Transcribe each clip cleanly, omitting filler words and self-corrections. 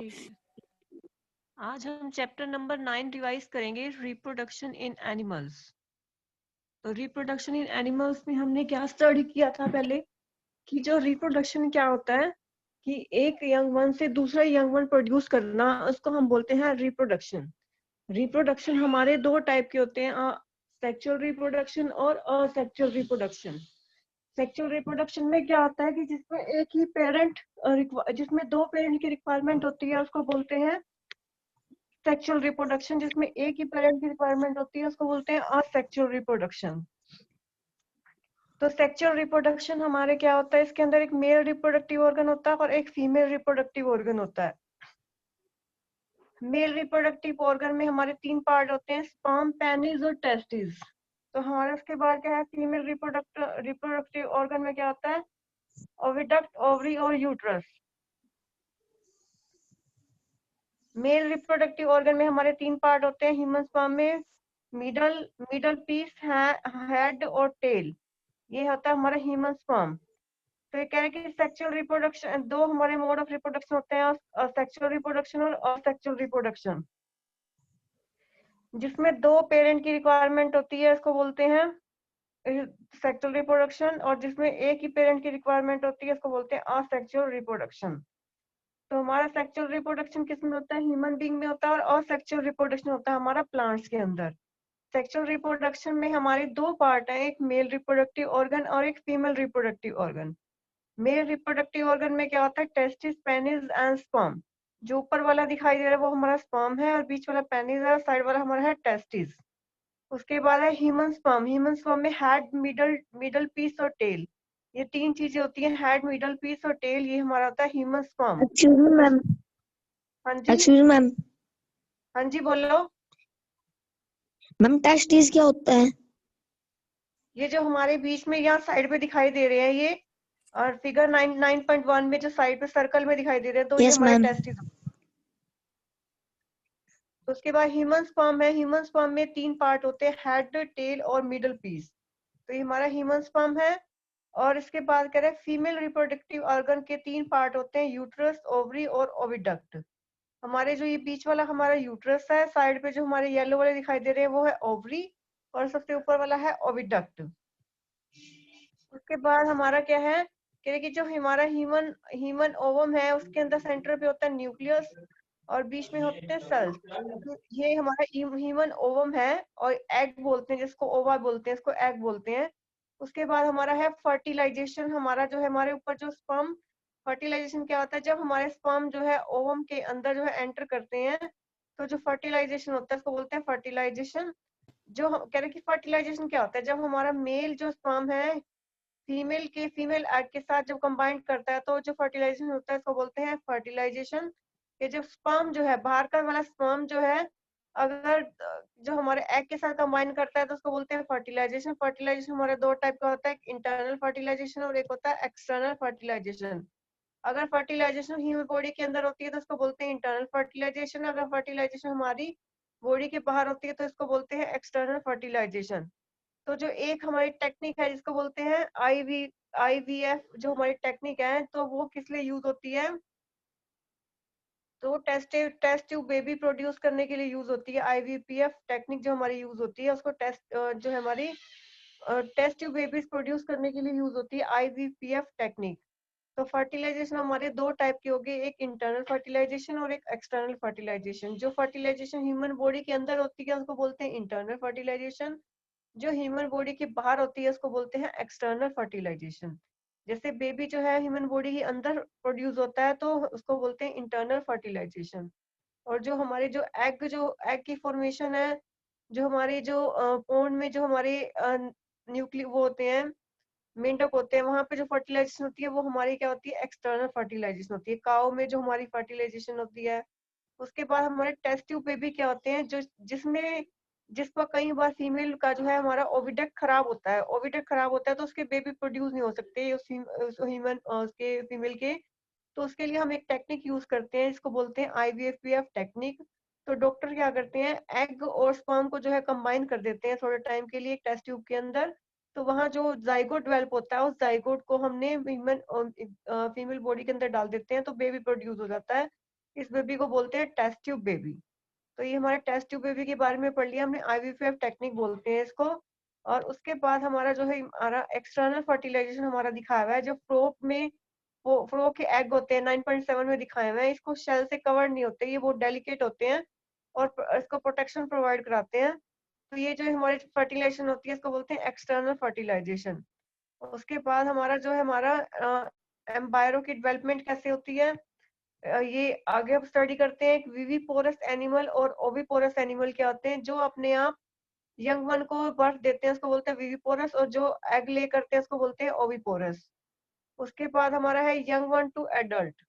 ठीक है। आज हम चैप्टर नंबर 9 रिवाइज करेंगे, रिप्रोडक्शन इन एनिमल्स। तो रिप्रोडक्शन इन एनिमल्स में हमने क्या स्टडी किया था पहले, कि जो रिप्रोडक्शन क्या होता है कि एक यंग वन से दूसरा यंग वन प्रोड्यूस करना, उसको हम बोलते हैं रिप्रोडक्शन। रिप्रोडक्शन हमारे दो टाइप के होते हैं, सेक्सुअल रिप्रोडक्शन और असेक्सुअल रिप्रोडक्शन। सेक्सुअल रिप्रोडक्शन में क्या होता है कि जिसमें एक ही पेरेंट, जिसमें दो पेरेंट की रिक्वायरमेंट होती है, उसको बोलते हैं सेक्सुअल रिप्रोडक्शन। जिसमें एक ही पेरेंट की रिक्वायरमेंट होती है, उसको बोलते हैं असेक्सुअल रिप्रोडक्शन। तो सेक्सुअल रिप्रोडक्शन हमारे क्या होता है, इसके अंदर एक मेल रिप्रोडक्टिव ऑर्गन होता है और एक फीमेल रिप्रोडक्टिव ऑर्गन होता है। मेल रिप्रोडक्टिव ऑर्गन में हमारे तीन पार्ट होते हैं, स्पर्म, पेनिस और टेस्टिस। तो हमारे उसके बाद क्या है, फीमेल रिप्रोडक्टिव ऑर्गन में क्या होता है, ओविडक्ट, ओवरी और यूट्रस। मेल रिप्रोडक्टिव ऑर्गन में हमारे तीन पार्ट होते हैं, ह्यूमन स्पर्म में मिडल मिडल पीस, हेड और टेल। ये होता है हमारा ह्यूमन स्पर्म। तो ये कह रहे हैं कि सेक्सुअल रिप्रोडक्शन, दो हमारे मोड ऑफ रिप्रोडक्शन होते हैं, सेक्सुअल रिप्रोडक्शन और असेक्सुअल रिप्रोडक्शन। जिसमें दो पेरेंट की रिक्वायरमेंट होती है, इसको बोलते हैं सेक्सुअल रिप्रोडक्शन, और जिसमें एक ही पेरेंट की रिक्वायरमेंट होती है, इसको बोलते हैं असेक्सुअल रिप्रोडक्शन। तो हमारा सेक्सुअल रिप्रोडक्शन किस में होता है, ह्यूमन बीइंग में होता है, और असेक्सुअल रिप्रोडक्शन होता है हमारा प्लांट्स के अंदर। सेक्सुअल रिप्रोडक्शन में हमारे दो पार्ट हैं, एक मेल रिप्रोडक्टिव ऑर्गन और एक female reproductive organ. Mail reproductive organ में क्या होता है, टेस्टिस, पेनिस एंड स्पर्म। जो ऊपर वाला दिखाई दे रहा है वो हमारा स्पर्म है, और बीच वाला पेनिस है, और साइड वाला हमारा है टेस्टिस। उसके बाद है ह्यूमन स्पर्म। ह्यूमन स्पर्म में हेड, मिडल मिडल पीस और टेल, ये तीन चीजें होती हैं, हेड, मिडल पीस और टेल। ये हमारा होता है human sperm. Excuse me ma'am. हाँ जी, एक्सक्यूज मैम। हाँ जी बोलो। मैम टेस्टिस क्या होता है? ये जो हमारे बीच में यहाँ साइड पे दिखाई दे रहे हैं ये, और फिगर 9.1 में जो साइड पे सर्कल में दिखाई दे रहे हैं, तो ये यस हमारे मैम। टेस्टिस। तो उसके बाद ह्यूमन स्पर्म है। ह्यूमन स्पर्म में तीन पार्ट होते हैं, हेड, टेल और मिडल पीस। तो ये हमारा ह्यूमन स्पर्म है। और इसके बाद कह रहे हैं फीमेल रिप्रोडक्टिव ऑर्गन के तीन पार्ट होते हैं, यूट्रस, ओवरी और ओविडक्ट। हमारे जो ये बीच वाला हमारा यूट्रस है, साइड पे जो हमारे येलो वाले दिखाई दे रहे हैं वो है ओवरी, और सबसे ऊपर वाला है ओविडक्ट। उसके बाद हमारा क्या है कि जो हमारा ह्यूमन ह्यूमन ओवम है, उसके अंदर सेंटर पे होता है न्यूक्लियस, और बीच में होते हैं सेल्स। तो ये हमारा ह्यूमन ओवम है, और एग बोलते हैं जिसको, ओवा बोलते हैं, इसको एग बोलते हैं। उसके बाद हमारा है फर्टिलाइजेशन। हमारा जो है हमारे ऊपर जो स्पर्म, फर्टिलाइजेशन क्या होता है, जब हमारे स्पर्म जो है ओवम के अंदर जो है एंटर करते हैं, तो जो फर्टिलाइजेशन होता है उसको बोलते हैं फर्टिलाइजेशन। जो हम कह रहे हैं कि फर्टिलाइजेशन क्या होता है, जब हमारा मेल जो स्पर्म है फीमेल एग के साथ जब कंबाइन करता है, तो जो फर्टिलाइजेशन होता है उसको बोलते हैं फर्टिलाइजेशन। ये जो स्पर्म जो है, बाहर का वाला स्पर्म जो है, अगर जो हमारे एग के साथ कंबाइन करता है तो उसको बोलते हैं फर्टिलाइजेशन। फर्टिलाइजेशन हमारे दो टाइप का होता है, एक इंटरनल फर्टिलाइजेशन और एक होता है एक्सटर्नल फर्टिलाइजेशन। अगर फर्टिलाइजेशन ह्यूमन बॉडी के अंदर होती है तो उसको बोलते हैं इंटरनल फर्टिलाइजेशन। अगर फर्टिलाइजेशन हमारी बॉडी के बाहर होती है तो इसको बोलते हैं एक्सटर्नल फर्टिलाइजेशन। तो जो एक हमारी टेक्निक है जिसको बोलते हैं आईवीएफ, जो हमारी टेक्निक है, तो वो किस लिए यूज होती है, तो टेस्ट ट्यूब बेबी प्रोड्यूस करने के लिए यूज होती है। आईवीपीएफ टेक्निक जो हमारी यूज होती है, उसको जो है हमारी टेस्ट ट्यूब बेबीज प्रोड्यूस करने के लिए यूज होती है आईवीपीएफ टेक्निक। तो फर्टिलाइजेशन हमारे दो टाइप की होगी, एक इंटरनल फर्टिलाइजेशन और एक एक्सटर्नल फर्टिलाइजेशन। जो फर्टिलाइजेशन ह्यूमन बॉडी के अंदर होती है उसको बोलते हैं इंटरनल फर्टिलाइजेशन, जो ह्यूमन बॉडी के बाहर होती है उसको बोलते हैं एक्सटर्नल फर्टिलाइजेशन। जैसे बेबी जो है ह्यूमन बॉडी के अंदर प्रोड्यूस होता है तो उसको बोलते हैं इंटरनल फर्टिलाइजेशन। और जो हमारे जो एग की फॉर्मेशन है, जो हमारे जो पोन में जो हमारे न्यूक्लिय वो होते हैं, मेंढक होते हैं, वहां पे जो फर्टिलाइजेशन होती है वो हमारी क्या होती है, एक्सटर्नल फर्टिलाइजेशन होती है। काऊ में जो हमारी फर्टिलाइजेशन होती है। उसके बाद हमारे टेस्ट ट्यूब बेबी क्या होते हैं, जो जिसमें जिसका कई बार फीमेल का जो है हमारा ओविडक्ट खराब होता है। ओविडक्ट खराब होता है तो उसके बेबी प्रोड्यूस नहीं हो सकते उस ह्यूमन उसके फीमेल के। तो उसके लिए हम एक टेक्निक यूज करते हैं, इसको बोलते हैं आईवीएफपीएफ टेक्निक। तो डॉक्टर क्या करते हैं, एग और स्पर्म को जो है कंबाइन कर देते हैं थोड़े टाइम के लिए टेस्ट ट्यूब के अंदर। तो वहाँ जो जाइगोट डेवलप होता है, उस जाइगोट को हमने ह्यूमन फीमेल बॉडी के अंदर डाल देते हैं, तो बेबी प्रोड्यूस हो जाता है। इस बेबी को बोलते हैं टेस्ट ट्यूब बेबी। तो ये हमारे टेस्ट ट्यूब बेबी के बारे में पढ़ लिया हमने, आईवीएफ टेक्निक बोलते हैं इसको। और उसके बाद हमारा जो है हमारा एक्सटर्नल फर्टिलाइजेशन हमारा दिखाया हुआ है, जो फ्रोग में वो फ्रोग के एग होते हैं 9.7 में दिखाए हुए हैं, इसको शेल से कवर नहीं होते, ये बहुत डेलिकेट होते हैं और इसको प्रोटेक्शन प्रोवाइड कराते हैं। तो ये जो हमारी फर्टिलाइजेशन होती है इसको बोलते हैं एक्सटर्नल फर्टिलाइजेशन। उसके बाद हमारा जो है हमारा एम्बायरो की डेवलपमेंट कैसे होती है, ये आगे अब स्टडी करते हैं। एक विविपोरस एनिमल और ओविपोरस एनिमल क्या होते हैं, जो अपने आप यंग वन को बर्थ देते हैं उसको बोलते हैं विविपोरस, और जो एग ले करते हैं उसको बोलते हैं ओविपोरस। उसके बाद हमारा है यंग वन टू एडल्ट।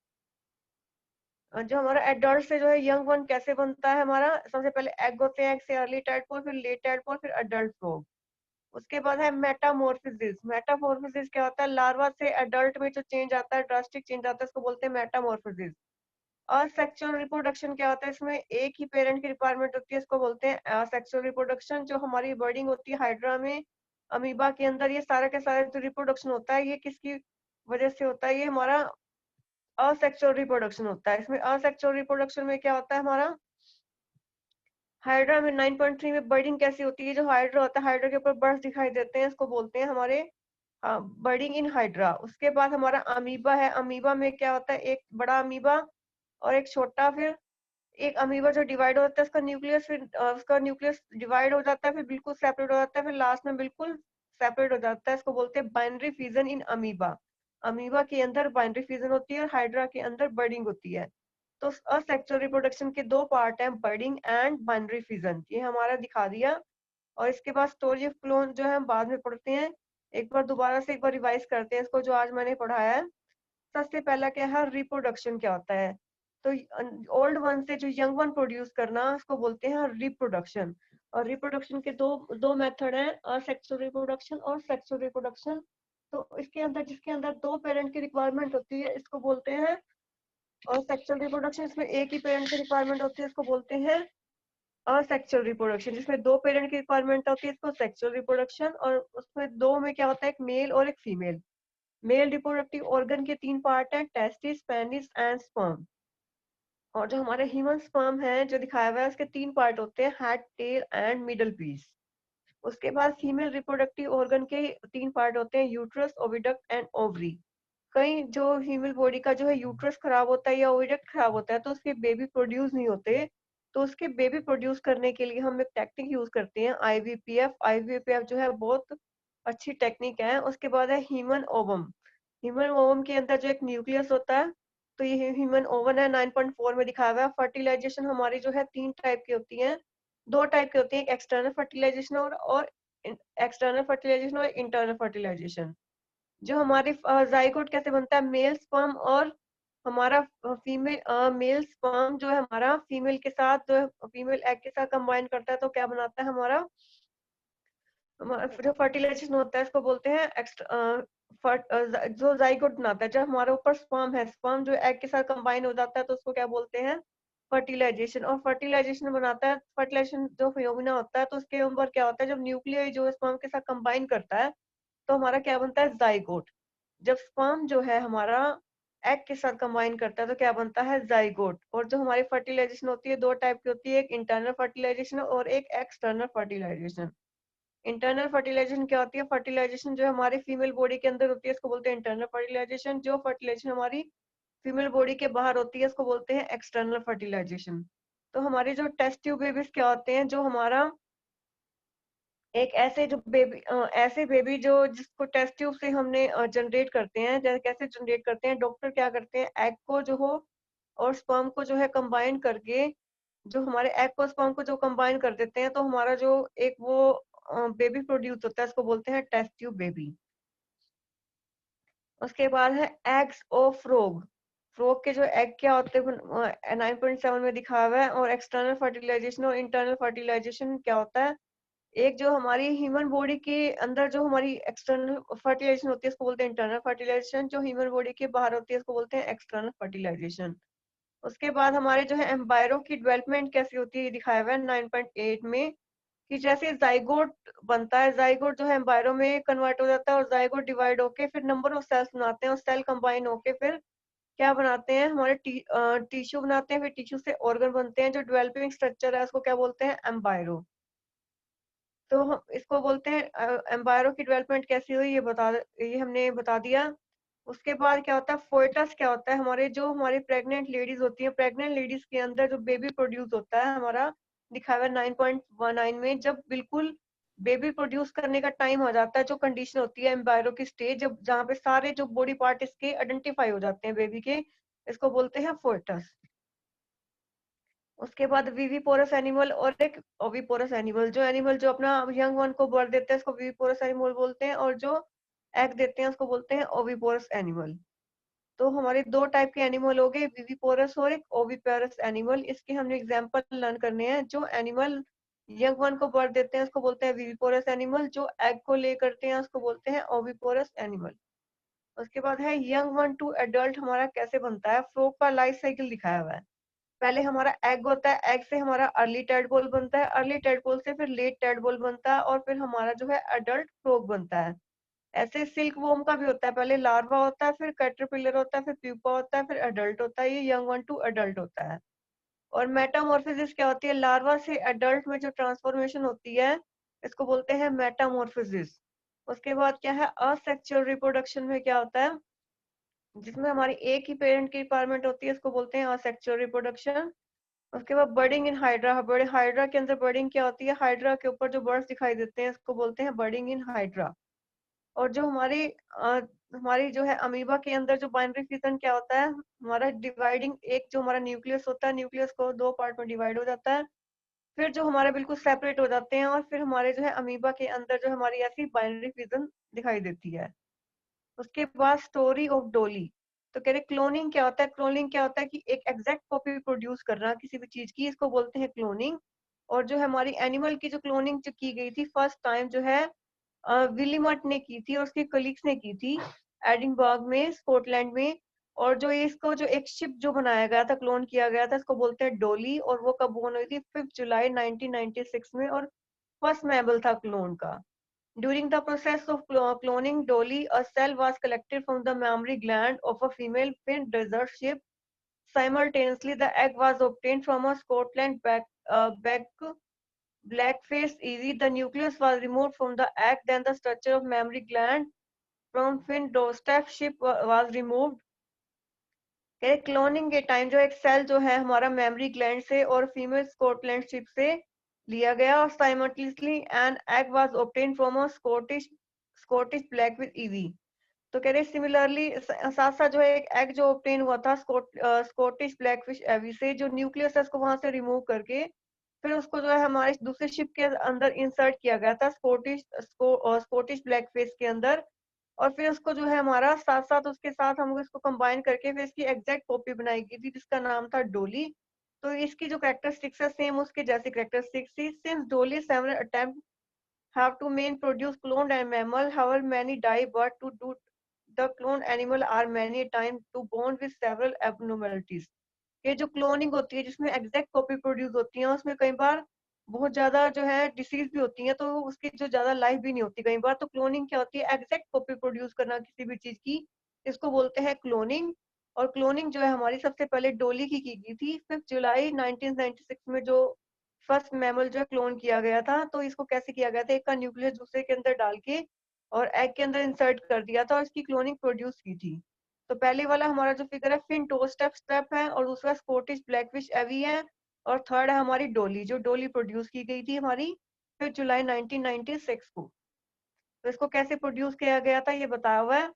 जो हमारा एडल्ट से जो है यंग वन कैसे बनता है, हमारा सबसे पहले एग होते हैं, एग से अर्ली टैडपोल, फिर लेट टैडपोल, फिर एडल्ट फ्रॉग। उसके बाद है मेटामॉर्फोसिस। मेटामॉर्फोसिस क्या होता है, लार्वा से एडल्ट में जो चेंज आता है, ड्रास्टिक चेंज आता है, उसको बोलते हैं मेटामॉर्फोसिस। और सेक्सुअल रिप्रोडक्शन क्या होता है, इसमें एक ही पेरेंट की रिक्वायरमेंट होती है, इसको बोलते हैं सेक्सुअल रिप्रोडक्शन। जो हमारी बर्डिंग होती है हाइड्रा में, अमीबा के अंदर, ये सारा के सारा जो रिप्रोडक्शन होता है ये किसकी वजह से होता है, ये हमारा असेक्सुअल रिप्रोडक्शन होता है। इसमें असेक्सुअल रिप्रोडक्शन में क्या होता है, हमारा हाइड्रा में 9.3 में बर्डिंग कैसी होती है, जो हाइड्रा होता है हाइड्रा के ऊपर बर्ड्स दिखाई देते हैं, इसको बोलते हैं हमारे बर्डिंग इन हाइड्रा। उसके बाद हमारा अमीबा है, अमीबा में क्या होता है, एक बड़ा अमीबा और एक छोटा, फिर एक अमीबा जो डिवाइड होता है उसका न्यूक्लियस, फिर उसका न्यूक्लियस डिवाइड हो जाता है, फिर बिल्कुल सेपरेट हो जाता है, फिर लास्ट में बिल्कुल सेपरेट हो जाता है, इसको बोलते हैं binary fusion in amoeba. Amoeba के अंदर बाइनरी फ्यूजन होती है और हाइड्रा के अंदर बर्डिंग होती है। तो असेक्सुअल रिप्रोडक्शन के दो पार्ट हैं, बर्डिंग एंड बाइनरी फ्यूजन, ये हमारा दिखा दिया। और इसके बाद स्टोरी ऑफ क्लोन जो है हम बाद में पढ़ते हैं, एक बार दोबारा से एक बार रिवाइज करते हैं इसको जो आज मैंने पढ़ाया है। सबसे पहला क्या है, रिप्रोडक्शन क्या होता है, तो ओल्ड वन से जो यंग वन प्रोड्यूस करना उसको बोलते हैं रिप्रोडक्शन। और रिप्रोडक्शन के दो दो मेथड हैं, असेक्सुअल रिप्रोडक्शन और सेक्सुअल रिप्रोडक्शन। तो इसके अंदर जिसके अंदर दो पेरेंट की रिक्वायरमेंट होती है इसको बोलते हैं, और सेक्सुअल रिप्रोडक्शन इसमें एक ही पेरेंट की रिक्वायरमेंट होती है इसको बोलते हैं असेक्सुअल रिप्रोडक्शन। जिसमें दो पेरेंट की रिक्वायरमेंट होती है इसको सेक्सुअल रिप्रोडक्शन। और उसमें दो में क्या होता है, एक मेल और एक फीमेल। मेल रिप्रोडक्टिव ऑर्गन के तीन पार्ट हैं, टेस्टिस, पेनिस एंड स्पर्म। और जो हमारे ह्यूमन स्पर्म है जो दिखाया हुआ है उसके तीन पार्ट होते हैं, head, tail and middle piece. उसके बाद फीमेल रिप्रोडक्टिव ऑर्गन के तीन पार्ट होते हैं, यूट्रस, ओविडक्ट एंड ओवरी। कहीं जो फीमेल बॉडी का जो है यूट्रस खराब होता है या ओविडक्ट खराब होता है तो उसके बेबी प्रोड्यूस नहीं होते। तो उसके बेबी प्रोड्यूस करने के लिए हम एक टेक्निक यूज करते हैं, आईवीपीएफ। आईवीपीएफ जो है बहुत अच्छी टेक्निक है। उसके बाद है ह्यूमन ओवम। ह्यूमन ओवम के अंदर जो एक न्यूक्लियस होता है, तो ये ह्यूमन ओवन है, 9.4 में दिखाया हुआ है। फर्टिलाइजेशन हमारी जो है तीन टाइप की होती है, दो टाइप की होती है, एक्सटर्नल फर्टिलाइजेशन और एक्सटर्नल फर्टिलाइजेशन और इंटरनल फर्टिलाइजेशन। जो हमारी जाइगोट कैसे बनता है, मेल स्पर्म और हमारा फीमेल मेल स्पर्म जो है हमारा फीमेल के साथ जो है फीमेल एग के साथ कंबाइन करता है तो क्या बनाता है हमारा, जो फर्टिलाइजेशन होता है इसको बोलते हैं जो जाइगोट बनाता है। जब हमारे ऊपर स्पर्म है, स्पर्म जो एग के साथ कंबाइन हो जाता है तो उसको क्या बोलते हैं, फर्टिलाइजेशन। और फर्टिलाइजेशन बनाता है, फर्टिलाइजेशन जो फिनोमिना होता है तो उसके ऊपर क्या होता है, जब न्यूक्लियस जो स्पर्म के साथ कंबाइन करता है तो हमारा क्या बनता है, जाइगोट। जब स्पर्म जो है हमारा एग के साथ कंबाइन करता है तो क्या बनता है, जाइगोट। और जो हमारी फर्टिलाइजेशन होती है दो टाइप की होती है, एक इंटरनल फर्टिलाइजेशन और एक एक्सटर्नल फर्टिलाइजेशन। इंटरनल फर्टिलाइजेशन क्या होती है, फर्टिलाइजेशन जो हमारी फीमेल बॉडी के अंदर होती है इसको बोलते हैं इंटरनल फर्टिलाइजेशन। जो फर्टिलाइजेशन हमारी फीमेल बॉडी के बाहर होती है इसको बोलते हैं एक्सटर्नल फर्टिलाइजेशन। तो हमारे जो टेस्ट ट्यूब बेबीज क्या होते हैं, जो हमारा एक ऐसे जो बेबी ऐसे बेबी जो जिसको टेस्ट ट्यूब से हमने जनरेट करते हैं, जैसे कैसे जनरेट करते हैं, डॉक्टर क्या करते हैं, एग को जो हो और स्पर्म को जो है कंबाइन करके, जो हमारे एग को स्पर्म को जो कंबाइन कर देते हैं तो हमारा जो एक वो बेबी प्रोड्यूस होता है उसको बोलते हैं टेस्ट ट्यूब बेबी। उसके बाद है एग्स ऑफ फ्रॉग। फ्रॉग के जो एग क्या होते हैं 9.7 में दिखाया हुआ है। और एक्सटर्नल फर्टिलाइजेशन और इंटरनल फर्टिलाइजेशन क्या होता है, एक जो हमारी ह्यूमन बॉडी के अंदर जो हमारी एक्सटर्नल फर्टिलाइजेशन होती है उसको बोलते हैं इंटरनल फर्टिलाइजेशन, जो ह्यूमन बॉडी के बाहर होती है उसको बोलते हैं एक्सटर्नल फर्टिलाइजेशन। उसके बाद हमारे जो है एम्बायरो की डेवलपमेंट कैसी होती है ये दिखाया हुआ है 9.8 में, कि जैसे जाइगोट बनता है, जाइगोट जो है एम्बायरो में कन्वर्ट हो जाता है और जाइगोट डिवाइड होके फिर नंबर ऑफ सेल्स बनाते हैं और सेल कंबाइन होके फिर क्या बनाते हैं, हमारे टिश्यू बनाते हैं, फिर टिश्यू से ऑर्गन बनते हैं। जो डेवलपिंग स्ट्रक्चर है उसको क्या बोलते हैं, एम्बायरो। तो हम इसको बोलते हैं एम्बायरो की डेवलपमेंट कैसी हुई ये हमने बता दिया। उसके बाद क्या होता है, फोएटस क्या होता है, हमारी प्रेग्नेंट लेडीज होती हैं, प्रेग्नेंट लेडीज के अंदर जो बेबी प्रोड्यूस होता है हमारा दिखा हुआ है 9.19 में, जब बिल्कुल बेबी प्रोड्यूस करने का टाइम हो जाता है, जो कंडीशन होती है एम्बायरो की स्टेज, जब जहाँ पे सारे जो बॉडी पार्ट इसके आइडेंटिफाई हो जाते हैं बेबी के, इसको बोलते हैं फोएटस। उसके बाद विविपोरस एनिमल और एक ओविपोरस एनिमल। जो एनिमल जो अपना यंग वन को बर्थ देते हैं उसको विविपोरस एनिमल बोलते हैं, और जो एग देते हैं उसको बोलते हैं ओविपोरस एनिमल। तो हमारे दो टाइप के एनिमल हो गए, विविपोरस और एक ओविपेरस एनिमल। इसके हमने एग्जांपल लर्न करने हैं। जो एनिमल यंग वन को बर्थ देते हैं उसको बोलते हैं विविपोरस एनिमल, जो एग को ले करते हैं उसको बोलते हैं ओविपोरस एनिमल। उसके बाद है यंग वन टू एडल्ट हमारा कैसे बनता है, फ्रॉग का लाइफ साइकिल दिखाया हुआ है। पहले हमारा एग होता है, एग से हमारा अर्ली टेडपोल बनता है, अर्ली टेडपोल से फिर लेट टेडपोल बनता है, और फिर हमारा जो है अडल्ट फ्रॉग बनता है। ऐसे सिल्क वॉर्म का भी होता है, पहले लार्वा होता है, फिर कैटरपिलर होता है, फिर प्यूपा होता है, फिर अडल्ट होता है। ये यंग वन टू अडल्ट होता है। और मेटामॉर्फोसिस क्या होती है, लार्वा से अडल्ट में जो ट्रांसफॉर्मेशन होती है इसको बोलते हैं मेटामॉर्फोसिस। उसके बाद क्या है, असेक्सुअल रिप्रोडक्शन में क्या होता है, जिसमें हमारी एक ही पेरेंट की रिक्वायरमेंट होती है, इसको बोलते हैं असेक्सुअल रिप्रोडक्शन। उसके बाद बर्डिंग इन हाइड्रा, बड़े हाइड्रा के अंदर बर्डिंग क्या होती है, हाइड्रा के ऊपर जो बर्ड्स दिखाई देते हैं इसको बोलते हैं बर्डिंग इन हाइड्रा। और जो हमारी जो है अमीबा के अंदर जो बाइनरी फिजन क्या होता है, हमारा डिवाइडिंग, एक जो हमारा न्यूक्लियस होता है, न्यूक्लियस को दो पार्ट में डिवाइड हो जाता है, फिर जो हमारे बिल्कुल सेपरेट हो जाते हैं, और फिर हमारे जो है अमीबा के अंदर जो हमारी ऐसी बाइनरी फिजन दिखाई देती है। उसके बाद स्टोरी ऑफ डोली। तो कह रहे क्लोनिंग क्या होता है, क्लोनिंग क्या होता है कि एक एग्जैक्ट कॉपी प्रोड्यूस करना किसी भी चीज की, इसको बोलते हैं क्लोनिंग। और जो हमारी एनिमल की जो क्लोनिंग जो की गई थी फर्स्ट टाइम जो है विलीमट ने की थी और उसके कलीग्स ने की थी एडिनबर्ग में, स्कॉटलैंड में। और जो इसको जो एक शिप जो बनाया गया था, क्लोन किया गया था, इसको बोलते हैं डोली, और वो कब बोन हुई थी, 5 जुलाई 1996 में, और फर्स्ट मैमल था क्लोन का। During the process of cloning Dolly, a cell was collected from the mammary gland of a female fin desert ship. Simultaneously, the egg was obtained from a Scotland blackface Evie. The nucleus was removed from the egg, then the structure of mammary gland from fin doorstep ship was removed. Cloning के time जो एक cell जो है हमारा memory gland से और female Scotland ship से लिया गया, और simultaneously an egg was obtain from a Scottish black with EV. तो कह रहे सिमिलरली साथ साथ जो है एक एग जो ऑब्टेन हुआ था स्कॉटिश ब्लैकफिश एवी से, जो न्यूक्लियस है उसको वहां से रिमूव करके फिर उसको जो है हमारे दूसरे शिप के अंदर इंसर्ट किया गया था स्कॉटिश ब्लैकफिश के अंदर। और फिर उसको जो है हमारा साथ साथ उसके साथ हम इसको कंबाइन करके फिर इसकी एग्जैक्ट कॉपी बनाई गई थी जिसका नाम था डोली। तो इसकी जो कैरेक्टरिस्टिक्स है सेम उसके जैसी कैरेक्टरिस्टिक्स थी। सिंस डोली several attempt have to main produce cloned and mammal, however many die, but to do the cloned animal are many times to born with several abnormalities। ये जो क्लोनिंग होती है जिसमें एग्जैक्ट कॉपी प्रोड्यूस होती है उसमें कई बार बहुत ज्यादा जो है डिसीज भी होती है, तो उसकी जो ज्यादा लाइफ भी नहीं होती कई बार। तो क्लोनिंग क्या होती है, एग्जैक्ट कॉपी प्रोड्यूस करना किसी भी चीज की, इसको बोलते हैं क्लोनिंग। और क्लोनिंग जो है हमारी सबसे पहले डोली की गई थी 5 जुलाई 1996 में, जो फर्स्ट मैमल जो है क्लोन किया गया था। तो इसको कैसे किया गया था, एक का न्यूक्लियस दूसरे के अंदर डाल के और एग के अंदर इंसर्ट कर दिया था और इसकी क्लोनिंग प्रोड्यूस की थी। तो पहले वाला हमारा जो फिगर है फिन टो स्टेप है, और दूसरा स्कॉटिश ब्लैकफिश एवी है, और थर्ड है हमारी डोली, जो डोली प्रोड्यूस की गई थी हमारी 5 जुलाई 1996 को। तो इसको कैसे प्रोड्यूस किया गया था ये बताया हुआ है।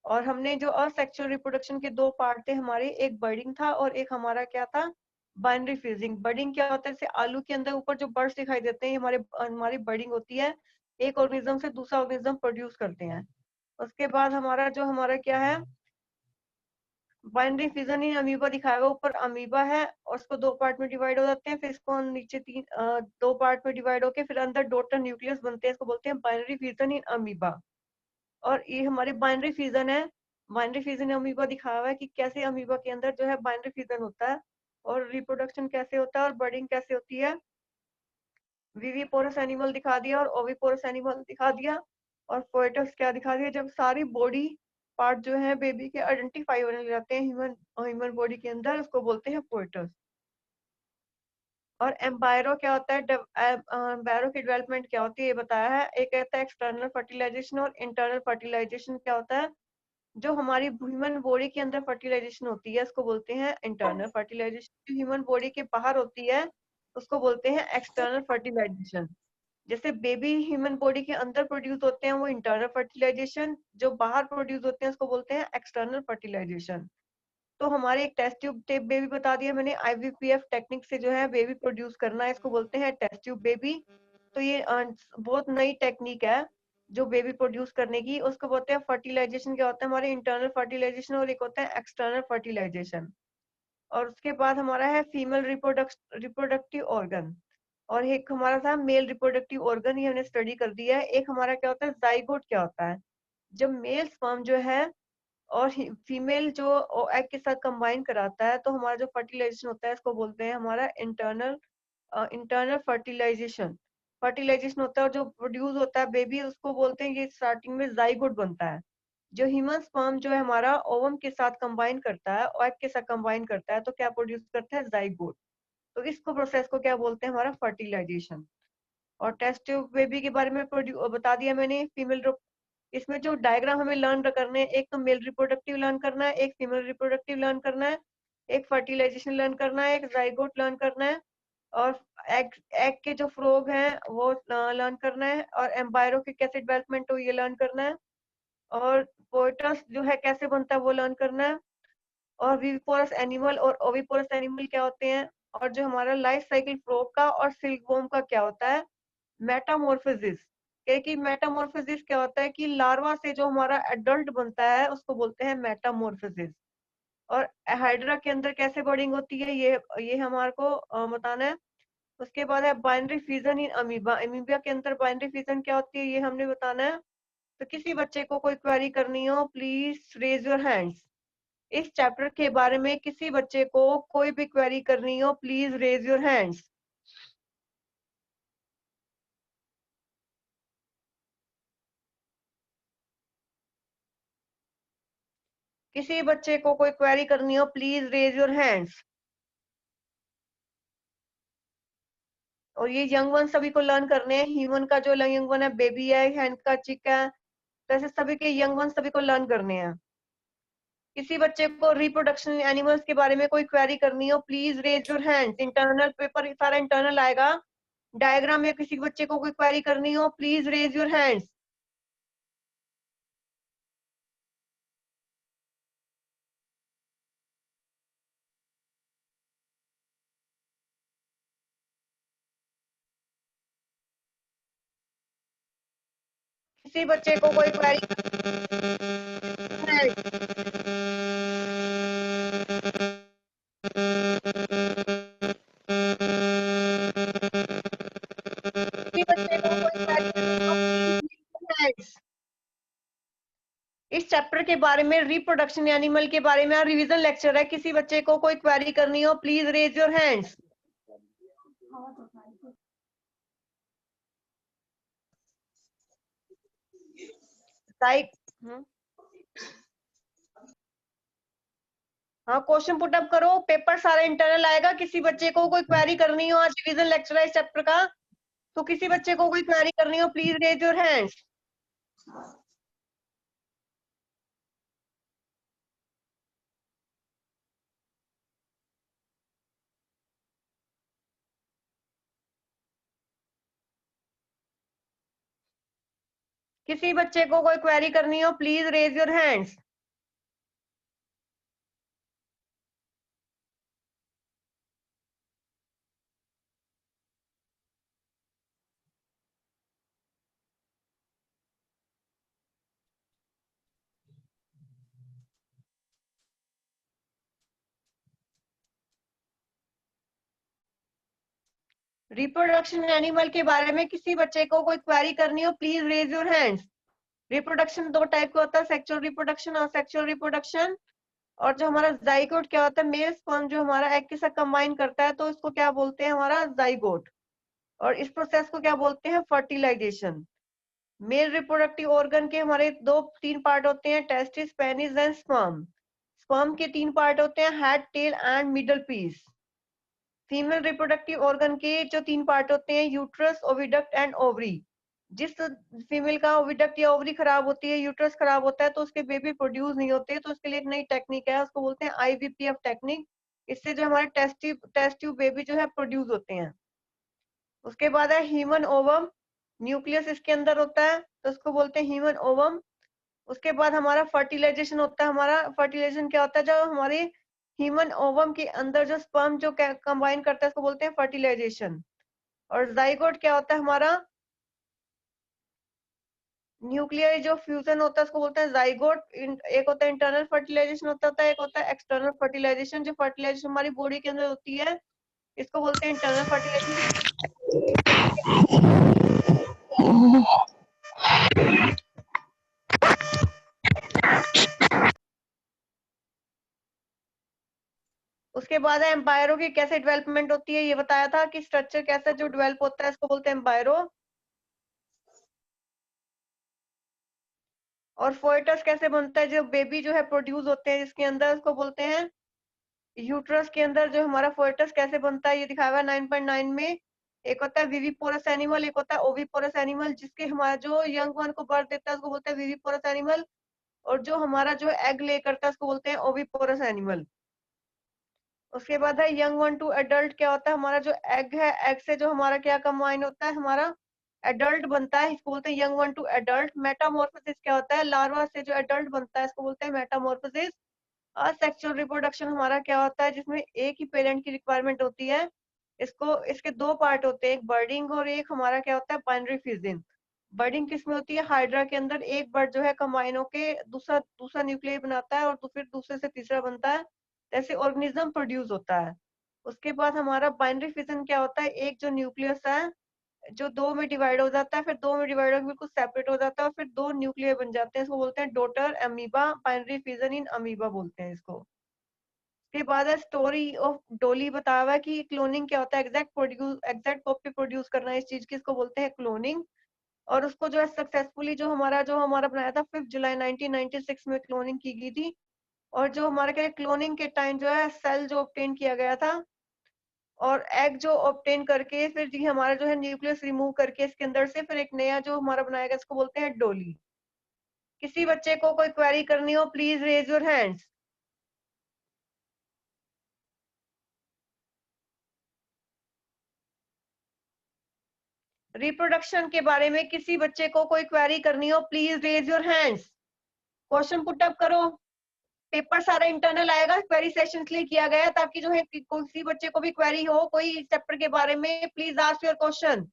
और हमने जो असेक्सुअल रिप्रोडक्शन के दो पार्ट थे हमारे, एक बर्डिंग था और एक हमारा क्या था, बाइनरी फ्यूजिंग। बर्डिंग क्या होता है, जैसे आलू के अंदर ऊपर जो बर्ड्स दिखाई देते हैं हमारे हमारी बर्डिंग होती है, एक ऑर्गेनिज्म से दूसरा ऑर्गेनिज्म प्रोड्यूस करते हैं। उसके बाद हमारा क्या है, बाइनरी फिजन ही अमीबा दिखाएगा, ऊपर अमीबा है और उसको दो पार्ट में डिवाइड हो जाते हैं, फिर इसको नीचे दो पार्ट में डिवाइड होके फिर अंदर डॉटर न्यूक्लियस बनते हैं, इसको बोलते हैं बाइनरी फिजन इन अमीबा। और ये हमारी बाइनरी फिजन है, बाइनरी फिजन अमीबा दिखाया हुआ है कि कैसे अमीबा के अंदर जो है बाइनरी फिजन होता है और रिप्रोडक्शन कैसे होता है और बर्डिंग कैसे होती है। विविपोरस एनिमल दिखा दिया और ओविपोरस एनिमल दिखा दिया, और फोएटस क्या दिखा दिया, जब सारी बॉडी पार्ट जो है बेबी के आइडेंटिफाई होने लग जाते हैं ह्यूमन बॉडी के अंदर, उसको बोलते हैं पोएटस। और एम्बायरो क्या होता है, एम्बायरो की डेवलपमेंट क्या होती है ये बताया है। एक कहता है एक्सटर्नल फर्टिलाइजेशन और इंटरनल फर्टिलाइजेशन क्या होता है। जो हमारी ह्यूमन बॉडी के अंदर फर्टिलाइजेशन होती है उसको बोलते हैं इंटरनल फर्टिलाइजेशन। जो ह्यूमन बॉडी के बाहर होती है उसको बोलते हैं एक्सटर्नल फर्टिलाइजेशन। जैसे बेबी ह्यूमन बॉडी के अंदर प्रोड्यूस होते हैं वो इंटरनल फर्टिलाइजेशन, जो बाहर प्रोड्यूस होते हैं उसको बोलते हैं एक्सटर्नल फर्टिलाइजेशन। तो हमारे एक टेस्ट ट्यूब बेबी बता दिया मैंने, आईवीपीएफ टेक्निक से जो है बेबी प्रोड्यूस करना है, इसको बोलते हैं टेस्ट ट्यूब बेबी। तो ये बहुत नई टेक्निक है जो बेबी प्रोड्यूस करने की, उसको बोलते हैं फर्टिलाइजेशन। क्या होता है हमारे इंटरनल फर्टिलाइजेशन और एक होता है एक्सटर्नल फर्टिलाइजेशन। और उसके बाद हमारा है फीमेल रिप्रोडक्टिव ऑर्गन, और एक हमारा था मेल रिप्रोडक्टिव ऑर्गन, ये हमने स्टडी कर दिया है। एक हमारा क्या होता है जाइगोट क्या होता है। जब मेल स्पर्म जो है और फीमेल जो एग के साथ कंबाइन कराता है तो हमारा जो फर्टिलाइजेशन होता है इसको बोलते हैं हमारा इंटरनल फर्टिलाइजेशन। फर्टिलाइजेशन होता है और जो प्रोड्यूस होता है बेबी उसको बोलते हैं, ये स्टार्टिंग में जाइगोट बनता है। जो ह्यूमन स्पर्म जो है हमारा ओवम के साथ कंबाइन करता है और एग के साथ कंबाइन करता है तो क्या प्रोड्यूस करता है जाइगोट। तो इसको प्रोसेस को क्या बोलते हैं हमारा फर्टिलाइजेशन। और टेस्ट ट्यूब बेबी के बारे में बता दिया मैंने। इसमें जो डायग्राम हमें लर्न करने हैं, एक तो मेल रिप्रोडक्टिव लर्न करना है, एक फीमेल रिप्रोडक्टिव लर्न करना है, एक फर्टिलाइजेशन लर्न करना है, एक जाइगोट लर्न करना है, और एग एग के जो फ्रोग हैं वो लर्न करना है, और एम्बायरो की कैसे डेवलपमेंट हो ये लर्न करना है, और पोएटस जो है कैसे बनता है वो लर्न करना है, और विविपोरस एनिमल और ओविपोरस एनिमल क्या होते हैं, और जो हमारा लाइफ साइकिल फ्रोग का और सिल्कवॉर्म का क्या होता है मेटामॉर्फोसिस। कि मेटामॉर्फोसिस क्या होता है कि लार्वा से जो हमारा एडल्ट बनता है उसको बोलते हैं मेटामॉर्फोसिस। और हाइड्रा के अंदर कैसे बर्डिंग होती है ये हमारे को बताना है। उसके बाद है binary fission in amoeba. Amoeba के अंदर बाइनरी फिजन क्या होती है ये हमने बताना है। तो किसी बच्चे को कोई क्वेरी करनी हो प्लीज रेज योर हैंड्स। इस चैप्टर के बारे में किसी बच्चे को कोई भी क्वेरी करनी हो प्लीज रेज योर हैंड्स। किसी बच्चे को कोई क्वेरी करनी हो प्लीज रेज योर हैंड्स। और ये यंग वन सभी को लर्न करने हैं। ह्यूमन का जो यंग वन है बेबी है, हैंड का चिक है, तो ऐसे सभी के यंग वन सभी को लर्न करने हैं। किसी बच्चे को रिप्रोडक्शन एनिमल्स के बारे में कोई क्वेरी करनी हो please raise your hands. Internal paper सारा इंटरनल आएगा। डायग्राम में किसी बच्चे को कोई क्वेरी करनी हो प्लीज रेज योर हैंड्स। किसी बच्चे को कोई क्वेरी किसी बच्चे को कोई क्वेरी करनी हो प्लीज रेज योर हैंड्स। इस चैप्टर के बारे में रिप्रोडक्शन एनिमल के बारे में रिवीजन लेक्चर है। किसी बच्चे को कोई क्वेरी करनी हो please raise your hands. Like हाँ क्वेश्चन पुट अप करो। पेपर सारा इंटरनल आएगा। किसी बच्चे को कोई क्वेरी करनी हो, आज रिवीजन लेक्चर है इस चैप्टर का, तो किसी बच्चे को कोई क्वेरी करनी हो प्लीज रेज योर हैंड्स। किसी बच्चे को कोई क्वेरी करनी हो please raise your hands. Reproduction animal के बारे में किसी बच्चे को कोई क्वेरी करनी हो please raise your hands. Reproduction दो टाइप का होता है, सेक्सुअल रिप्रोडक्शन और सेक्सुअल रिप्रोडक्शन। और जो हमारा जाइगोट क्या होता है, मेल स्पर्म जो हमारा एग के साथ कंबाइन करता है तो इसको क्या बोलते हैं हमारा जाइगोट। और इस प्रोसेस को क्या बोलते हैं फर्टिलाइजेशन। मेल रिप्रोडक्टिव ऑर्गन के हमारे 2-3 पार्ट होते हैं, testis, penis and sperm. Sperm के 3 पार्ट होते हैं, head, tail and middle piece. Female reproductive organ के जो 3 पार्ट होते हैं, यूट्रस, ओविडक्ट एंड ओवरी। जिस फीमेल का ओविडक्ट या ओवरी खराब होती है, यूट्रस खराब होता है, तो उसके बेबी प्रोड्यूस नहीं होते, तो उसके लिए एक नई टेक्निक है, उसको बोलते हैं आईवीपीएफ टेक्निक। इससे जो हमारे टेस्ट ट्यूब बेबी जो है प्रोड्यूस होते हैं। उसके बाद है ह्यूमन ओवम, न्यूक्लियस इसके अंदर होता है, तो उसको बोलते हैं ह्यूमन ओवम। उसके बाद हमारा फर्टिलाइजेशन होता है। हमारा फर्टिलाइजेशन क्या होता है, जब हमारे ह्यूमन ओवम के अंदर जो स्पर्म जो कंबाइन करता है, उसको बोलते हैं फर्टिलाइजेशन। और जाइगोट क्या होता है हमारा, न्यूक्लियर जो फ्यूजन होता है, उसको बोलते हैं जाइगोट। एक होता है इंटरनल फर्टिलाइजेशन होता है, एक होता है एक्सटर्नल फर्टिलाइजेशन। जो फर्टिलाइजेशन हमारी बॉडी के अंदर होती है, इसको बोलते हैं इंटरनल फर्टिलाइजेशन। उसके बाद है एम्पायरो की कैसे डेवलपमेंट होती है, ये बताया था कि स्ट्रक्चर कैसे जो डेवलप होता है, इसको बोलते हैं एम्पायरो। और फोएटस कैसे बनता है, जो बेबी जो है प्रोड्यूस होते हैं जिसके अंदर, उसको बोलते हैं यूट्रस के अंदर जो हमारा फोएटस कैसे बनता है, ये दिखाया हुआ है 9.9 में। एक होता है विविपोरस एनिमल, एक होता है ओविपोरस एनिमल। जिसके हमारा जो यंग वन को बर्थ देता है, उसको बोलते हैं विविपोरस एनिमल। और जो हमारा जो एग ले करता है, उसको बोलते हैं ओविपोरस एनिमल। उसके बाद है यंग वन टू एडल्ट। क्या होता है, हमारा जो एग है, एग से जो हमारा क्या कंबाइन होता है, हमारा एडल्ट बनता है, इसको बोलते हैं young one two adult. Metamorphosis क्या होता है, लार्वा से जो एडल्ट बनता है, इसको बोलते हैं मेटामॉर्फोसिस। असेक्सुअल रिप्रोडक्शन हमारा क्या होता है, जिसमें एक ही पेरेंट की रिक्वायरमेंट होती है। इसके 2 पार्ट होते हैं, एक बर्डिंग और एक हमारा क्या होता है बाइनरी फ्यूजन। बर्डिंग किसमें होती है, हाइड्रा के अंदर एक बर्ड जो है कंबाइन होके दूसरा दूसरा न्यूक्लियर बनाता है, और तो फिर दूसरे से तीसरा बनता है, ऐसे ऑर्गेनिज्म प्रोड्यूस होता है। उसके बाद हमारा बाइनरी फिजन क्या होता है, एक जो न्यूक्लियस है जो 2 में डिवाइड हो जाता है, फिर 2 में डिवाइड होकर बिल्कुल सेपरेट हो जाता है, और फिर 2 न्यूक्लियर बन जाते हैं, इसको बोलते हैं daughter amoeba. Binary fission in amoeba बोलते हैं इसको। उसके बाद है स्टोरी ऑफ डोली, बताया हुआ है कि क्लोनिंग क्या होता है, एग्जैक्ट कॉपी प्रोड्यूस करना है इस चीज की, इसको बोलते हैं क्लोनिंग। और उसको जो है सक्सेसफुली जो हमारा बनाया था 5 जुलाई 1996 में क्लोनिंग की गई थी। और जो हमारे क्या क्लोनिंग के टाइम जो है सेल जो ऑब्टेन किया गया था, और एग जो ऑब्टेन करके फिर जी हमारा जो है न्यूक्लियस रिमूव करके इसके अंदर से फिर एक नया जो हमारा बनाया गया, इसको बोलते हैं डोली। किसी बच्चे को कोई क्वेरी करनी हो, please raise your hands. Reproduction के बारे में किसी बच्चे को कोई क्वेरी करनी हो, please raise your hands. Question put up करो। पेपर सारा इंटरनल आएगा, क्वेरी सेशन के लिए किया गया है, ताकि जो है किसी बच्चे को भी क्वेरी हो कोई चैप्टर के बारे में, प्लीज आस्क योर क्वेश्चन।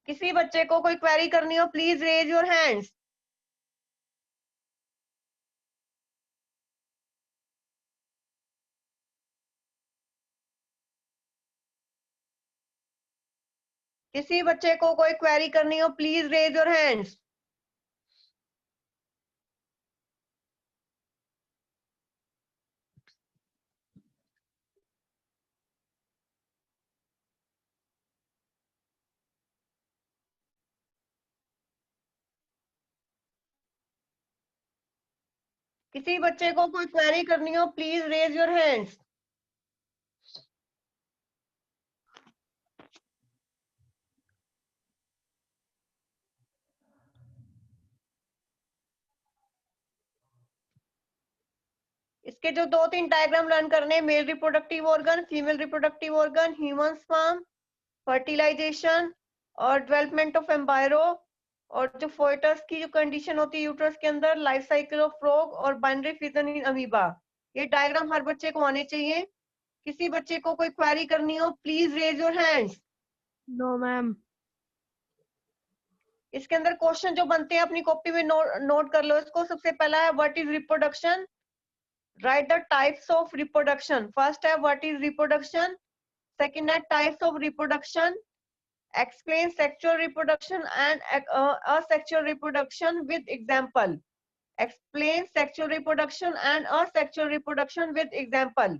किसी बच्चे को कोई क्वेरी करनी हो, प्लीज रेज योर हैंड्स। किसी बच्चे को कोई क्वेरी करनी हो, प्लीज रेज योर हैंड्स। किसी बच्चे को कोई क्वेरी करनी हो, प्लीज रेज योर हैंड्स। इसके जो 2-3 डायग्राम लर्न करने, male reproductive organ, female reproductive organ, human sperm, fertilisation और डेवलपमेंट ऑफ एम्बायरो, और जो फोएटस की जो कंडीशन होती है यूट्रस के अंदर, लाइफ साइकिल ऑफ फ्रॉग और बाइनरी फिजन इन अमीबा। ये डायग्राम हर बच्चे को आने चाहिए। किसी बच्चे को कोई क्वेरी करनी हो, please raise your hands. No ma'am. इसके अंदर क्वेश्चन जो बनते हैं अपनी कॉपी में नोट कर लो इसको। सबसे पहला है what is reproduction, right the types of reproduction. First है व्हाट इज रिप्रोडक्शन, सेकंड है types of reproduction, explain sexual reproduction and asexual reproduction with example. Explain sexual reproduction and asexual reproduction with example.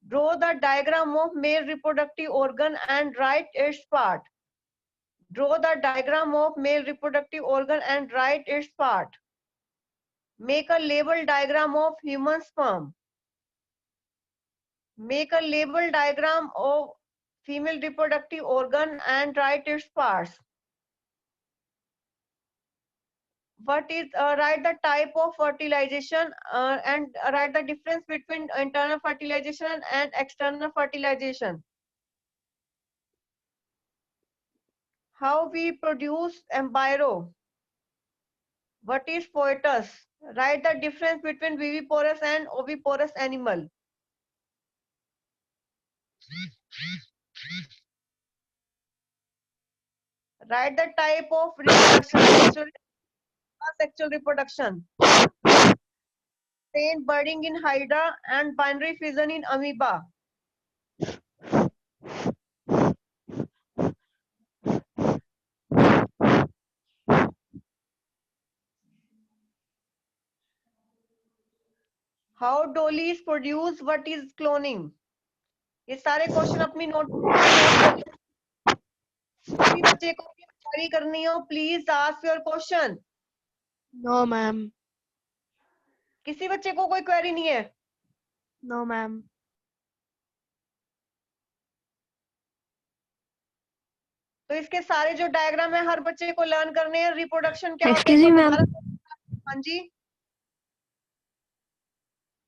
Draw the diagram of male reproductive organ and write its part. Draw the diagram of male reproductive organ and write its part. Make a label diagram of human sperm. Make a label diagram of female reproductive organ and write its parts. What is write the type of fertilization and write the difference between internal fertilization and external fertilization. How we produce embryo. What is fetus? Write the difference between viviparous and oviparous animal. Write the type of reproduction, sexual, asexual reproduction. Plain budding in hydra and binary fission in amoeba. How dolly is produced? What is cloning? ये सारे question अपनी note कर लो. किसी बच्चे को query करनी हो please ask your question. No ma'am. किसी बच्चे को कोई क्वेरी नहीं है? No ma'am. तो इसके सारे जो डायग्राम है हर बच्चे को लर्न करने हैं. रिप्रोडक्शन क्या होता है? Excuse me ma'am. हाँ जी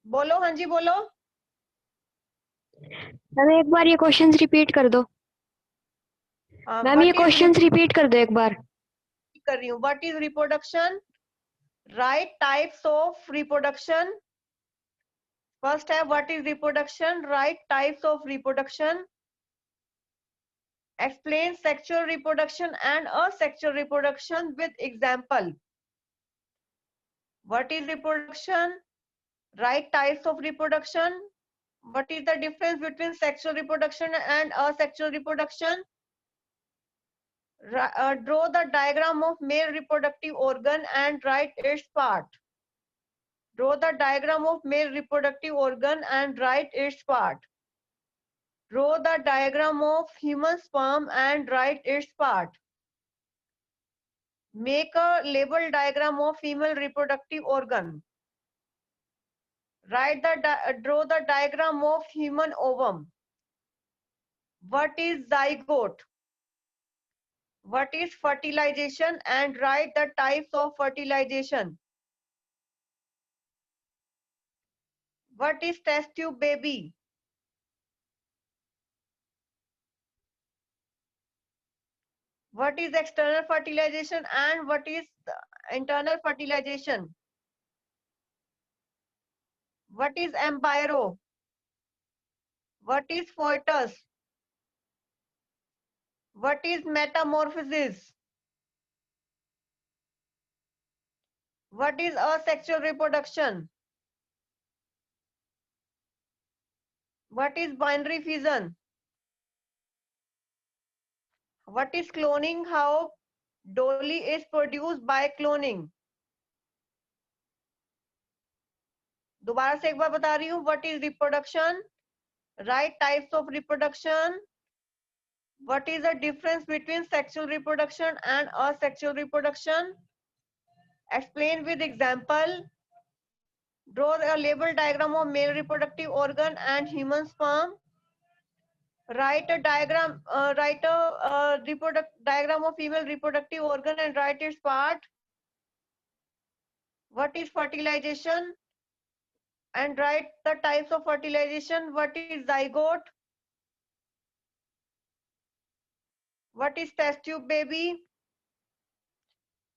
बोलो. हाँ जी बोलो. मैम एक बार ये क्वेश्चंस रिपीट कर दो. मैम ये क्वेश्चंस रिपीट कर दो एक बार. कर रही हूँ. What is reproduction? Right types of reproduction. First है what is reproduction. Right types of reproduction. Explain sexual reproduction and asexual reproduction with example. What is reproduction? Right types of reproduction. What is the difference between sexual reproduction and asexual reproduction? Draw the diagram of male reproductive organ and write its part. Draw the diagram of male reproductive organ and write its part. Draw the diagram of human sperm and write its part. Make a label diagram of female reproductive organ. Draw the diagram of human ovum. What is zygote? What is fertilization and write the types of fertilization. What is test tube baby? What is external fertilization and what is internal fertilization? What is embryo? What is fetus? What is metamorphosis? What is asexual reproduction? What is binary fission? What is cloning? How dolly is produced by cloning? दोबारा से एक बार बता रही हूँ. What is reproduction? Right types of reproduction. What is the difference between sexual reproduction and asexual reproduction? Explain with example. Draw a label diagram of male reproductive organ and human sperm. Write a diagram. Diagram of female reproductive organ and write its part. What is fertilization? And write the types of fertilization. What is zygote? What is test tube baby?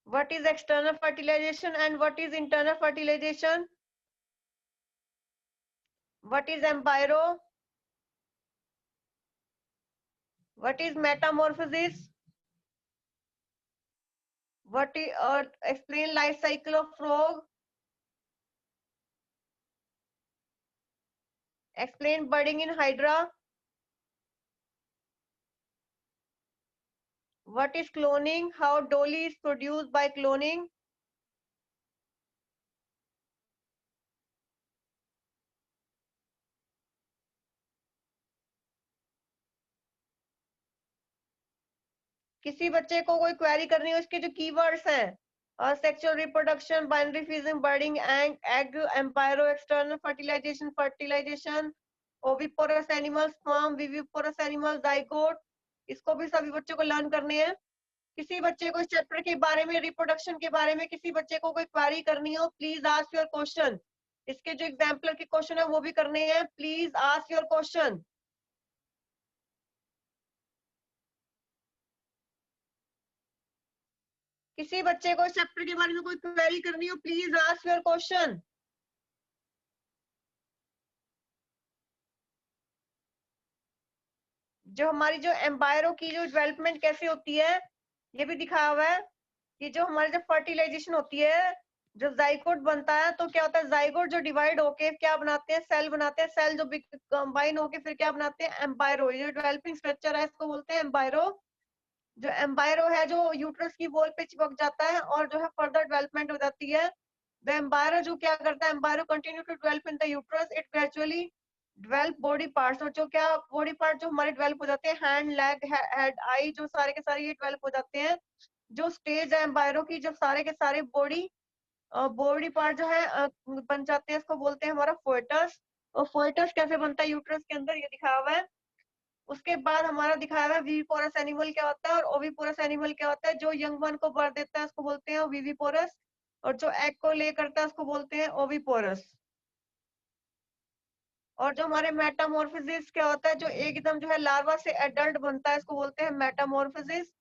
What is external fertilization and what is internal fertilization? What is embryo? What is metamorphosis? What is explain life cycle of frog? Explain budding in hydra. What is cloning? How dolly is produced by cloning? किसी बच्चे को कोई query करनी हो, इसके जो keywords हैं sexual reproduction, binary fusion, budding, egg, embryo, external fertilization, oviparous animal, sperm, viviparous animal, zygote, इसको भी सभी बच्चों को लर्न करने हैं। किसी बच्चे को इस चैप्टर के बारे में, रिप्रोडक्शन के बारे में किसी बच्चे को कोई क्वेरी करनी हो, प्लीज आस्क योर क्वेश्चन। इसके जो एग्जाम्पल के क्वेश्चन है वो भी करने हैं, प्लीज आस्क योर क्वेश्चन। किसी बच्चे को इस चैप्टर के बारे में कोई क्वेरी करनी हो, प्लीज आस्क योर क्वेश्चन। जो हमारी जो एम्पायरो की जो डेवलपमेंट कैसे होती है ये भी दिखाया हुआ है कि जो हमारी जब फर्टिलाइजेशन होती है, जब जाइगोट बनता है तो क्या होता है, जाइगोट जो डिवाइड होके क्या बनाते हैं, सेल बनाते हैं, सेल जो कंबाइन होके फिर क्या बनाते हैं, एम्पायरो। ये डेवलपिंग स्ट्रक्चर है, इसको बोलते हैं एम्पायरो। जो एम्पायरो है जो यूट्रस की वॉल पे चिपक जाता है और जो है फर्दर डेवलपमेंट हो जाती है। द एम्पायरो जो क्या करता है, embryo continue to develop in the uterus, it gradually develop body parts. और जो क्या बॉडी पार्ट जो हमारे डेवलप हो जाते हैं, हैंड, लेग, हेड, आई, जो सारे के सारे ये डेवलप हो जाते हैं। जो स्टेज है एम्पायरो की, जब सारे के सारे बॉडी पार्ट जो है बन जाते हैं, इसको बोलते हैं हमारा फोएटस। और फोएटस कैसे बनता है यूट्रस के अंदर, ये दिखाया हुआ है। उसके बाद हमारा दिखाया हुआ है विविपोरस एनिमल क्या होता है और ओविपोरस एनिमल क्या होता है। जो यंग वन को बर्थ देता है उसको बोलते हैं विविपोरस, और जो एग को ले करता है उसको बोलते हैं ओविपोरस। और जो हमारे मेटामॉर्फोसिस क्या होता है, जो एकदम जो है लार्वा से एडल्ट बनता है, इसको बोलते हैं मेटामॉर्फोसिस।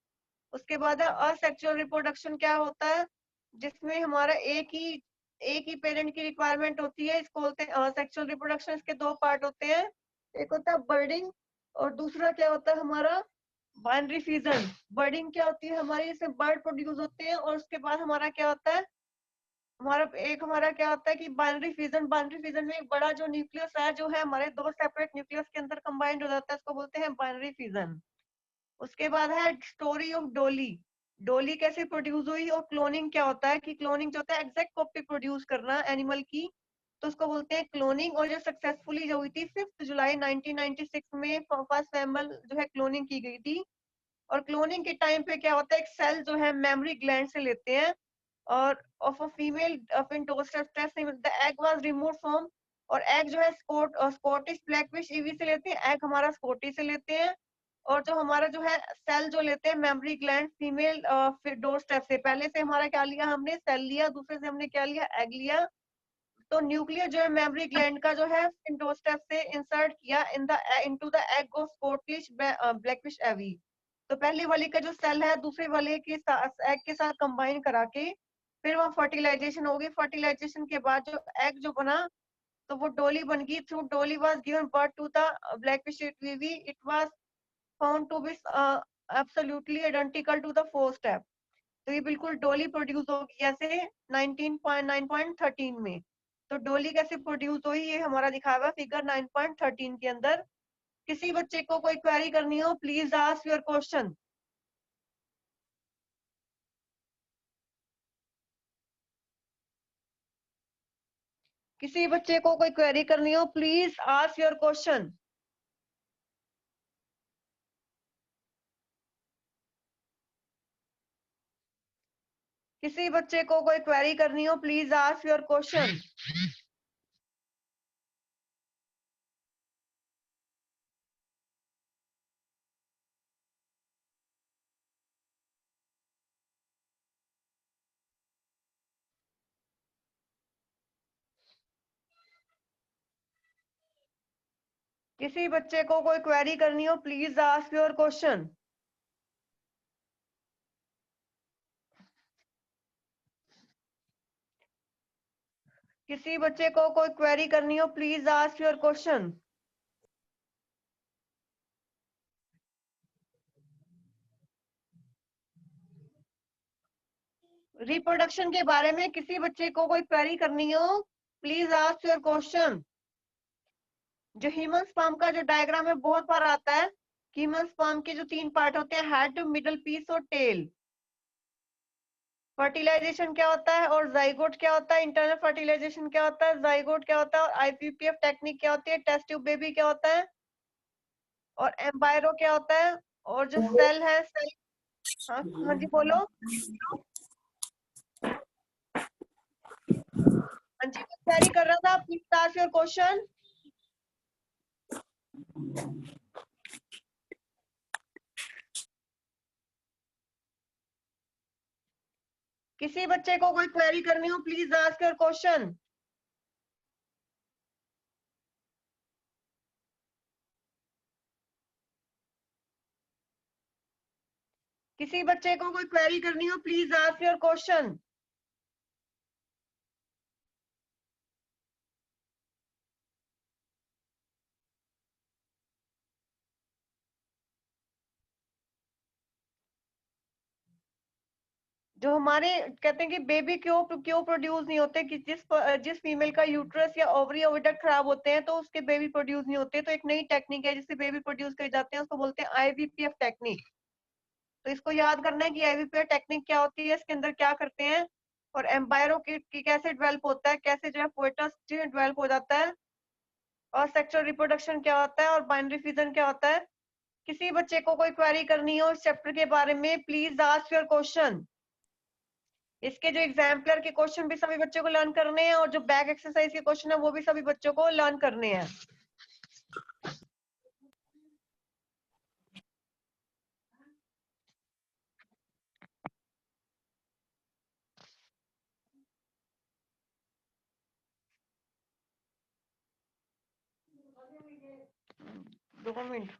उसके बाद है असेक्सुअल रिप्रोडक्शन क्या होता है, जिसमें हमारा एक ही पेरेंट की रिक्वायरमेंट होती है, इसको बोलते हैं असेक्सुअल रिप्रोडक्शन। इसके दो पार्ट होते हैं, एक होता है बर्डिंग और दूसरा क्या होता है हमारा बाइनरी फ्यूजन। बर्डिंग क्या होती है हमारी, इसमें बर्ड प्रोड्यूस होते हैं, और उसके बाद हमारा क्या होता है, हमारा क्या होता है कि बाइनरी फ्यूजन। बाइनरी फ्यूजन में एक बड़ा जो न्यूक्लियस है जो है हमारे दो सेपरेट न्यूक्लियस के अंदर कंबाइंड हो जाता है, इसको बोलते हैं बाइनरी फ्यूजन। उसके बाद है स्टोरी ऑफ डोली। डोली कैसे प्रोड्यूस हुई, और क्लोनिंग क्या होता है, कि क्लोनिंग जो होता है एग्जैक्ट कॉपी प्रोड्यूस करना एनिमल की, तो उसको बोलते हैं क्लोनिंग। और जो सक्सेसफुली जो हुई थी 5 जुलाई 1996 में फर्स्ट एनिमल जो है क्लोनिंग की गई थी। और क्लोनिंग के टाइम पे क्या होता है, एक सेल जो है मेमोरी ग्लैंड से लेते हैं, और of a female of in the egg was remove from. और एग जो है स्कॉटिश ब्लैकफिश ईवी से लेते हैं, एग हमारा स्कॉटी से लेते हैं। और जो हमारा जो है सेल जो लेते हैं memory gland female door step से, पहले से हमारा क्या लिया हमने, सेल लिया, दूसरे से हमने क्या लिया, एग लिया। तो न्यूक्लियर जो है मेमोरी ग्लैंड का जो है डोर स्टेप से इंसर्ट किया into the egg of Scottish blackface ewe. तो पहले वाले का जो सेल है दूसरे वाले के साथ एग के साथ कंबाइन करा के फिर वहाँ फर्टिलाइजेशन होगी। फर्टिलाइजेशन के बाद जो एग जो बना तो वो डोली बन गई। Through Dolly was given birth to the blackface ewe, it was found to be absolutely identical to the four step. तो ये बिल्कुल डोली प्रोड्यूस होगी ऐसे 19.9.13 में। तो डोली कैसे प्रोड्यूस हुई ये हमारा दिखाया हुआ फिगर 9.13 के अंदर। किसी बच्चे को कोई क्वेरी करनी हो, प्लीज आस्क योर क्वेश्चन। किसी बच्चे को कोई क्वेरी करनी हो, प्लीज आस्क योर क्वेश्चन। किसी बच्चे को कोई क्वेरी करनी हो, प्लीज आस्क योर क्वेश्चन। किसी बच्चे को कोई क्वेरी करनी हो, प्लीज आस्क योर क्वेश्चन। किसी बच्चे को कोई क्वेरी करनी हो, please ask your question. Reproduction के बारे में किसी बच्चे को कोई क्वेरी करनी हो, प्लीज आस्क योर क्वेश्चन। जो ह्यूमन स्पर्म का जो डायग्राम है बहुत बार आता है। ह्यूमन स्पर्म के जो 3 पार्ट होते हैं, हेड, मिडल पीस और टेल। फर्टिलाइजेशन क्या होता है और जाइगोट क्या होता है, इंटरनल फर्टिलाइजेशन क्या होता है, जाइगोट क्या होता है, और आईपीपीएफ टेक्निक क्या होती है, टेस्ट ट्यूब बेबी क्या होता है, और एम्बायरो क्या होता है। और जो सेल है, सेल हाँ जी बोलो। हाँ जी क्वेरी कर रहा था, प्लीज आस्क योर क्वेश्चन। किसी बच्चे को कोई क्वेरी करनी हो, प्लीज आस्क योर क्वेश्चन। किसी बच्चे को कोई क्वेरी करनी हो, प्लीज आस्क योर क्वेश्चन। जो हमारे कहते हैं कि बेबी क्यों क्यों प्रोड्यूस नहीं होते, कि जिस फीमेल का यूट्रस या ओवरी ओविडक्ट खराब होते हैं तो उसके बेबी प्रोड्यूस नहीं होते, तो एक नई टेक्निक है जिससे बेबी प्रोड्यूस करे जाते हैं, उसको बोलते हैं आईवीपीएफ टेक्निक। तो इसको याद करना है कि आईवीपीएफ टेक्निक क्या होती है, इसके अंदर क्या करते हैं, और एम्बायरो की कैसे डेवलप होता है, कैसे जो है फोएटस डेवलप हो जाता है, और सेक्सुअल रिप्रोडक्शन क्या होता है, और बाइनरी फिजन क्या होता है। किसी बच्चे को कोई क्वेरी करनी हो इस चैप्टर के बारे में, प्लीज आस्क योर क्वेश्चन। इसके जो एग्जाम्पलर के क्वेश्चन भी सभी बच्चों को लर्न करने हैं, और जो बैक एक्सरसाइज के क्वेश्चन है वो भी सभी बच्चों को लर्न करने हैं। दो मिनट।